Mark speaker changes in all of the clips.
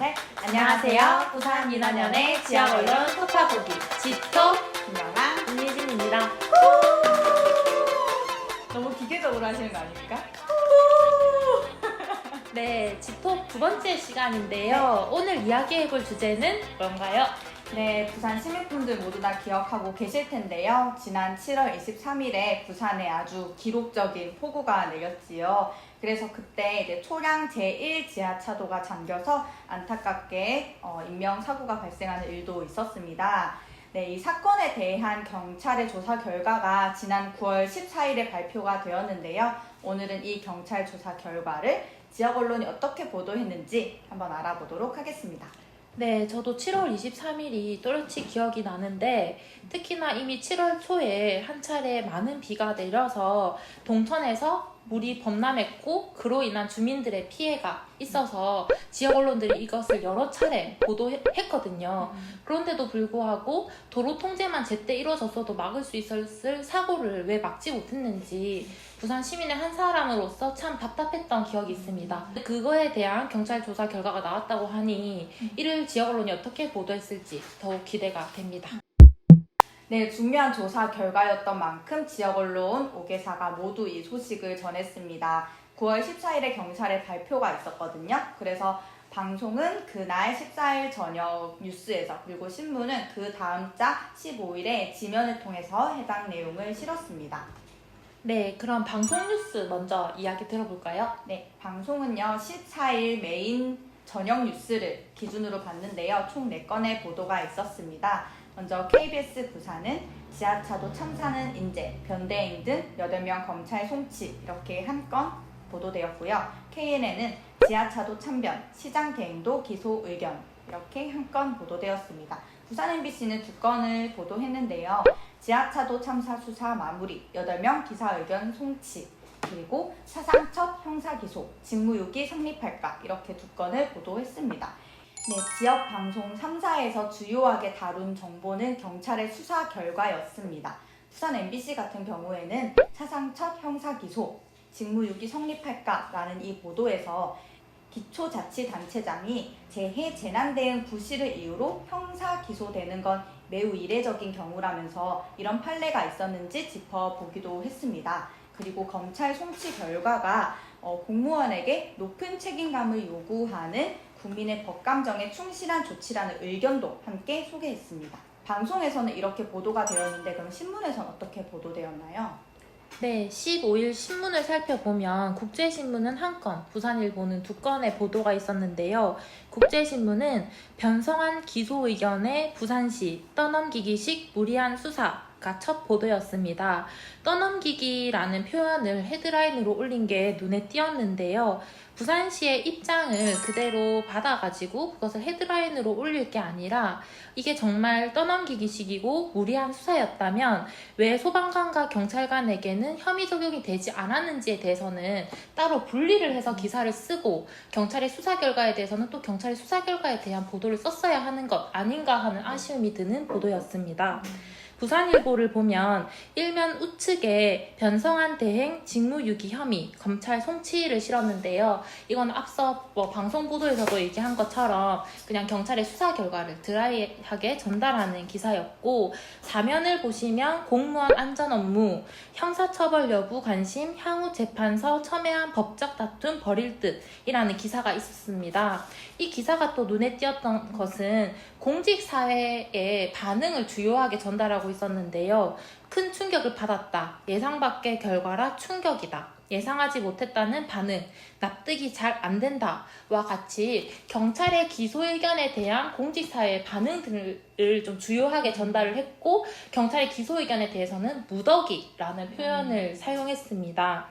Speaker 1: 셋. 안녕하세요. 부산 민원연의 지역 언론 톡파보기 지톡 김영아,
Speaker 2: 김미진입니다.
Speaker 1: 너무 기계적으로 하시는 거 아닙니까?
Speaker 2: 네, 지톡 두 번째 시간인데요. 오늘 이야기해볼 주제는 뭔가요?
Speaker 1: 네, 부산 시민분들 모두 다 기억하고 계실 텐데요. 지난 7월 23일에 부산에 아주 기록적인 폭우가 내렸지요. 그래서 그때 이제 초량 제1 지하차도가 잠겨서 안타깝게 인명사고가 발생하는 일도 있었습니다. 네, 이 사건에 대한 경찰의 조사 결과가 지난 9월 14일에 발표가 되었는데요. 오늘은 이 경찰 조사 결과를 지역 언론이 어떻게 보도했는지 한번 알아보도록 하겠습니다.
Speaker 2: 네, 저도 7월 23일이 또렷이 기억이 나는데 특히나 이미 7월 초에 한 차례 많은 비가 내려서 동천에서 물이 범람했고 그로 인한 주민들의 피해가 있어서 지역 언론들이 이것을 여러 차례 보도했거든요. 그런데도 불구하고 도로 통제만 제때 이루어졌어도 막을 수 있었을 사고를 왜 막지 못했는지 부산 시민의 한 사람으로서 참 답답했던 기억이 있습니다. 그거에 대한 경찰 조사 결과가 나왔다고 하니 이를 지역 언론이 어떻게 보도했을지 더욱 기대가 됩니다.
Speaker 1: 네, 중요한 조사 결과였던 만큼 지역 언론 5개사가 모두 이 소식을 전했습니다. 9월 14일에 경찰의 발표가 있었거든요. 그래서 방송은 그날 14일 저녁 뉴스에서, 그리고 신문은 그 다음 자 15일에 지면을 통해서 해당 내용을 실었습니다.
Speaker 2: 네, 그럼 방송 뉴스 먼저 이야기 들어볼까요?
Speaker 1: 네, 방송은요 14일 메인 저녁 뉴스를 기준으로 봤는데요. 총 4건의 보도가 있었습니다. 먼저 KBS 부산은 지하차도 참사는 인재, 변대행 등 8명 검찰 송치 이렇게 한 건 보도되었고요. KNN은 지하차도 참변, 시장 대행도 기소 의견 이렇게 한 건 보도되었습니다. 부산 MBC는 2건을 보도했는데요. 지하차도 참사 수사 마무리, 8명 기사 의견 송치, 그리고 사상 첫 형사 기소, 직무유기 성립할까 이렇게 2건을 보도했습니다. 네, 지역 방송 3사에서 주요하게 다룬 정보는 경찰의 수사 결과였습니다. 부산 MBC 같은 경우에는 사상 첫 형사 기소, 직무유기 성립할까라는 이 보도에서 기초자치단체장이 재해 재난대응 부실을 이유로 형사 기소되는 건 매우 이례적인 경우라면서 이런 판례가 있었는지 짚어보기도 했습니다. 그리고 검찰 송치 결과가 공무원에게 높은 책임감을 요구하는 국민의 법감정에 충실한 조치라는 의견도 함께 소개했습니다. 방송에서는 이렇게 보도가 되었는데 그럼 신문에서는 어떻게 보도되었나요?
Speaker 2: 네, 15일 신문을 살펴보면 국제신문은 1건, 부산일보는 2건의 보도가 있었는데요. 국제신문은 변성한 기소 의견에 부산시 떠넘기기식 무리한 수사가 첫 보도였습니다. 떠넘기기라는 표현을 헤드라인으로 올린 게 눈에 띄었는데요. 부산시의 입장을 그대로 받아가지고 그것을 헤드라인으로 올릴 게 아니라 이게 정말 떠넘기기식이고 무리한 수사였다면 왜 소방관과 경찰관에게는 혐의 적용이 되지 않았는지에 대해서는 따로 분리를 해서 기사를 쓰고 경찰의 수사 결과에 대해서는 또 경찰의 수사 결과에 대한 보도를 썼어야 하는 것 아닌가 하는 아쉬움이 드는 보도였습니다. 부산일보를 보면 일면 우측에 변성한 대행 직무유기 혐의 검찰 송치를 실었는데요. 이건 앞서 방송 보도에서도 얘기한 것처럼 그냥 경찰의 수사 결과를 드라이하게 전달하는 기사였고, 사면을 보시면 공무원 안전 업무, 형사처벌 여부 관심, 향후 재판서 첨예한 법적 다툼 벌일 듯이라는 기사가 있었습니다. 이 기사가 또 눈에 띄었던 것은 공직사회의 반응을 주요하게 전달하고 있었는데요. 큰 충격을 받았다. 예상 밖의 결과라 충격이다. 예상하지 못했다는 반응, 납득이 잘 안 된다. 와 같이 경찰의 기소 의견에 대한 공직사회의 반응 등을 좀 주요하게 전달을 했고, 경찰의 기소 의견에 대해서는 무더기라는 표현을 사용했습니다.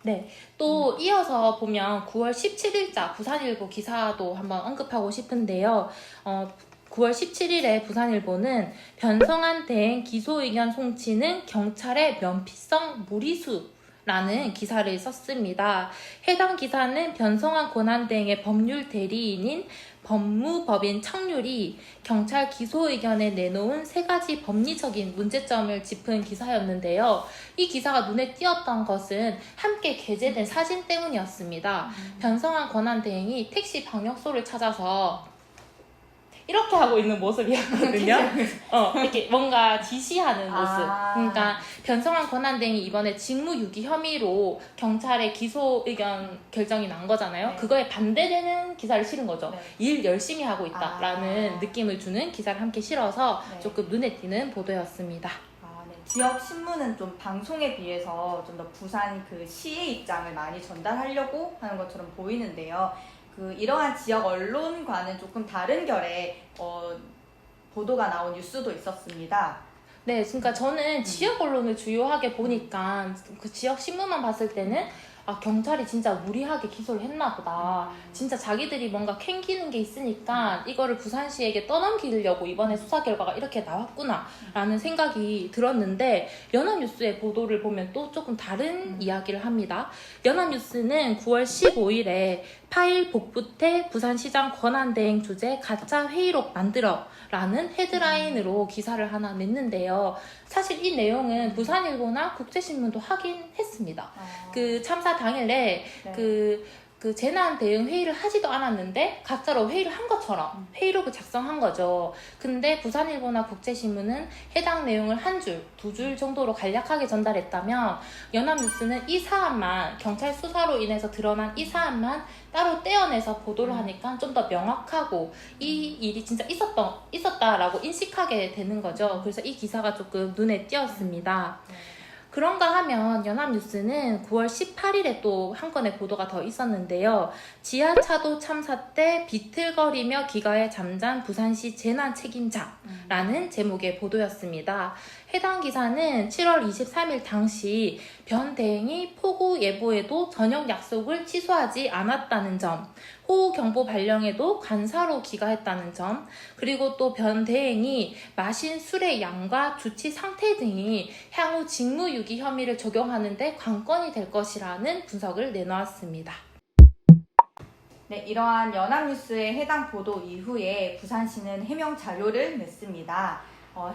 Speaker 2: 네, 또 이어서 보면 9월 17일자 부산일보 기사도 한번 언급하고 싶은데요. 9월 17일에 부산일보는 변성한 대행 기소 의견 송치는 경찰의 면피성 무리수라는 기사를 썼습니다. 해당 기사는 변성한 권한대행의 법률 대리인인 법무법인 청률이 경찰 기소 의견에 내놓은 3가지 법리적인 문제점을 짚은 기사였는데요. 이 기사가 눈에 띄었던 것은 함께 게재된 사진 때문이었습니다. 변성한 권한대행이 택시 방역소를 찾아서 이렇게 하고 있는 모습이었거든요. 이렇게 뭔가 지시하는 모습. 그러니까 변성한 권한대행이 이번에 직무유기 혐의로 경찰에 기소 의견 결정이 난 거잖아요.
Speaker 1: 네.
Speaker 2: 그거에 반대되는 기사를 실은 거죠.
Speaker 1: 네.
Speaker 2: 일 열심히 하고 있다라는 느낌을 주는 기사를 함께 실어서
Speaker 1: 네.
Speaker 2: 조금 눈에 띄는 보도였습니다.
Speaker 1: 네. 지역 신문은 좀 방송에 비해서 좀 더 부산 그 시의 입장을 많이 전달하려고 하는 것처럼 보이는데요. 이러한 지역 언론과는 조금 다른 결의 보도가 나온 뉴스도 있었습니다.
Speaker 2: 네, 그러니까 저는 지역 언론을 주요하게 보니까 그 지역 신문만 봤을 때는 경찰이 진짜 무리하게 기소를 했나 보다. 진짜 자기들이 뭔가 캥기는 게 있으니까 이거를 부산시에게 떠넘기려고 이번에 수사 결과가 이렇게 나왔구나 라는 생각이 들었는데 연합뉴스의 보도를 보면 또 조금 다른 이야기를 합니다. 연합뉴스는 9월 15일에 파일 복부태 부산시장 권한대행 주제 가짜 회의록 만들어 라는 헤드라인으로 기사를 하나 냈는데요. 사실 이 내용은 부산일보나 국제신문도 하긴 했습니다. 그 참사 당일에
Speaker 1: 네.
Speaker 2: 그 재난 대응 회의를 하지도 않았는데 가짜로 회의를 한 것처럼 회의록을 작성한 거죠. 근데 부산일보나 국제신문은 해당 내용을 한 줄, 두 줄 정도로 간략하게 전달했다면 연합뉴스는 이 사안만 경찰 수사로 인해서 드러난 이 사안만 따로 떼어내서 보도를 하니까 좀 더 명확하고 이 일이 진짜 있었다라고 인식하게 되는 거죠. 그래서 이 기사가 조금 눈에 띄었습니다. 그런가 하면 연합뉴스는 9월 18일에 또 한 건의 보도가 더 있었는데요. 지하차도 참사 때 비틀거리며 기가에 잠잔 부산시 재난 책임자라는 제목의 보도였습니다. 해당 기사는 7월 23일 당시 변 대행이 폭우 예보에도 저녁 약속을 취소하지 않았다는 점, 호우경보 발령에도 간사로 기가했다는 점, 그리고 또 변 대행이 마신 술의 양과 주치 상태 등이 향후 직무유기 혐의를 적용하는 데 관건이 될 것이라는 분석을 내놓았습니다.
Speaker 1: 네, 이러한 연합뉴스의 해당 보도 이후에 부산시는 해명 자료를 냈습니다.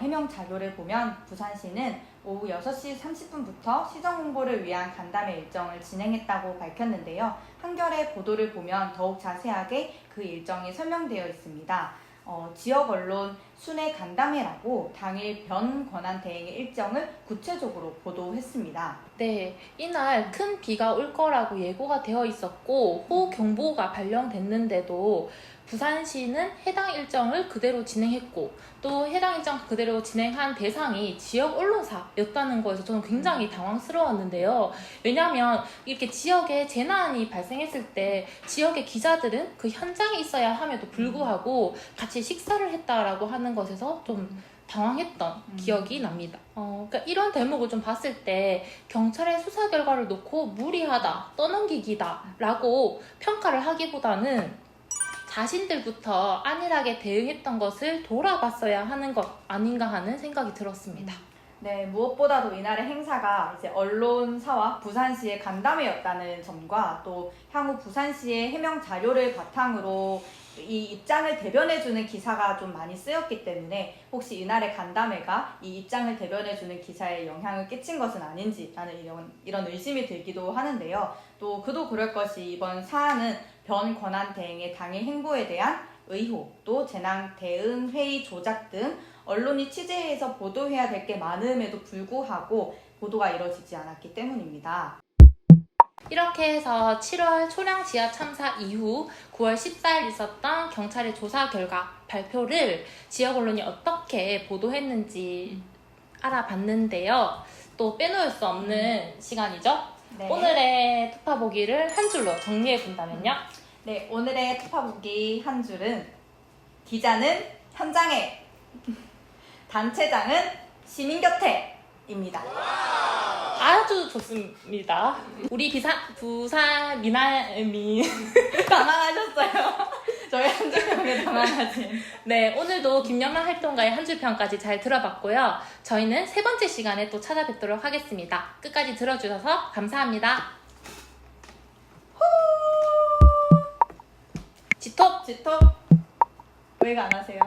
Speaker 1: 해명 자료를 보면 부산시는 오후 6시 30분부터 시정 홍보를 위한 간담회 일정을 진행했다고 밝혔는데요. 한겨레 보도를 보면 더욱 자세하게 그 일정이 설명되어 있습니다. 지역 언론 순회 간담회라고 당일 변 권한 대행의 일정을 구체적으로 보도했습니다.
Speaker 2: 네, 이날 큰 비가 올 거라고 예고가 되어 있었고 호우경보가 발령됐는데도 부산시는 해당 일정을 그대로 진행했고 또 해당 일정 그대로 진행한 대상이 지역 언론사였다는 거에서 저는 굉장히 당황스러웠는데요. 왜냐하면 이렇게 지역에 재난이 발생했을 때 지역의 기자들은 그 현장에 있어야 함에도 불구하고 같이 식사를 했다라고 하는 것에서 좀 당황했던 기억이 납니다. 그러니까 이런 대목을 좀 봤을 때 경찰의 수사 결과를 놓고 무리하다, 떠넘기기다 라고 평가를 하기보다는 자신들부터 안일하게 대응했던 것을 돌아봤어야 하는 것 아닌가 하는 생각이 들었습니다.
Speaker 1: 네, 무엇보다도 이날의 행사가 이제 언론사와 부산시의 간담회였다는 점과 또 향후 부산시의 해명 자료를 바탕으로 이 입장을 대변해주는 기사가 좀 많이 쓰였기 때문에 혹시 이날의 간담회가 이 입장을 대변해주는 기사에 영향을 끼친 것은 아닌지라는 이런 의심이 들기도 하는데요. 또 그도 그럴 것이 이번 사안은 변 권한 대행의 당일 행보에 대한 의혹, 또 재난 대응 회의 조작 등 언론이 취재해서 보도해야 될 게 많음에도 불구하고 보도가 이뤄지지 않았기 때문입니다.
Speaker 2: 이렇게 해서 7월 초량 지하 참사 이후 9월 14일 있었던 경찰의 조사 결과 발표를 지역 언론이 어떻게 보도했는지 알아봤는데요. 또 빼놓을 수 없는 시간이죠.
Speaker 1: 네.
Speaker 2: 오늘의 특파 보기를 한 줄로 정리해 본다면요.
Speaker 1: 네, 오늘의 특파보기 한 줄은 기자는 현장에, 단체장은 시민 곁에입니다.
Speaker 2: 아주 좋습니다. 우리 부산 미남이
Speaker 1: 당황하셨어요. 저희 한 줄 평에 당황하신.
Speaker 2: 네, 오늘도 김연만 활동가의 한 줄 평까지 잘 들어봤고요. 저희는 세 번째 시간에 또 찾아뵙도록 하겠습니다. 끝까지 들어주셔서 감사합니다.
Speaker 1: 지톱 왜 이거 안 하세요?